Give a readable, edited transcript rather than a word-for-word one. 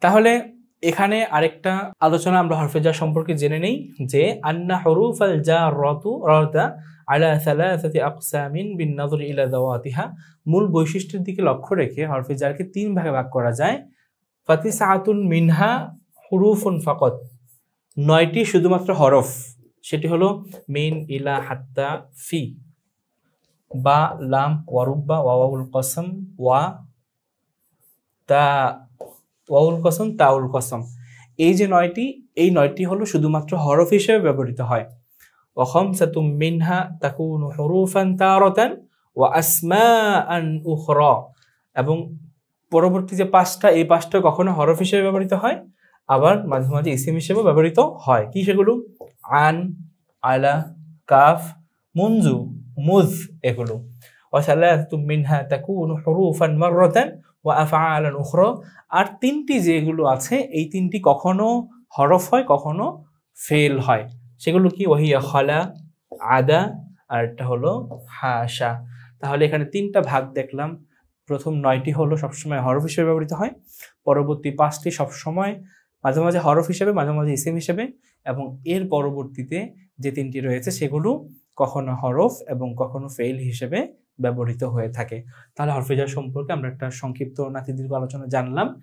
তাহলে এখানে আরেকটা আলোচনা আমরা হরফে জার সম্পর্কে জেনে নেই যে আন্না হুরুফাল জাররাতা আলা সালাসাতি আকসামিন বিন নাযর ইলা যাওয়াতিহা, মূল বৈশিষ্ট্যের দিকে লক্ষ্য রেখে হরফে জারকে তিন ভাগে ভাগ করা যায়। ফাতিসাতুন মিনহা হুরুফুন ফাকাত, 9টি শুধুমাত্র হরফ, সেটি হলো মিন, ইলা, হাত্তা, ফি, বা, লাম, ওয়ারুব্বা, ওয়াউল কসম, ওয়া, তা, ওয়াউল কসম, তাউল কসম। এই যে 9টি, এই 9টি হলো শুধুমাত্র হরফ হিসেবে ব্যবহৃত হয়। ওয়া খামসাতুম মিনহা তাকুনু হুরুফান তারাতান ওয়া আসমাআন উখরা, এবং পরবর্তী যে 5টা, এই 5টা কখনো হরফ হিসেবে ব্যবহৃত হয়, আবার মাঝে মাঝে ইসিম হিসেবে ব্যবহৃত হয়। কি সেগুলো? আন, আলা, কাফ, মুনজু, মুজ, এগুলো। ওয়া সালাসাতুম মিনহা তাকুনু হুরুফান মাররাতান ওয়া আফআলান উখরা, আর 3টি যেগুলো আছে, এই 3টি কখনো হরফ হয়, কখনো ফেল হয়। সেগুলো কি? ওয়াহিয়া খালা, আদা, আর এটা হলো হাসা। তাহলে এখানে 3টা ভাগ দেখলাম। প্রথম 9টি হলো সবসময় হরফ হিসেবে ব্যবহৃত হয়, পরবর্তী 5টি সবসময় মাঝে মাঝে হরফ হিসেবে, মাঝে মাঝে ইসিম হিসেবে, এবং এর পরবর্তীতে যে 3টি রয়েছে সেগুলো কখনো হরফ এবং কখনো ফেল হিসেবে ব্যবহৃত হয়ে থাকে। তাহলে হরফে জার সম্পর্কে আমরা একটা সংক্ষিপ্ত নাতিদীর্ঘ আলোচনা জানলাম।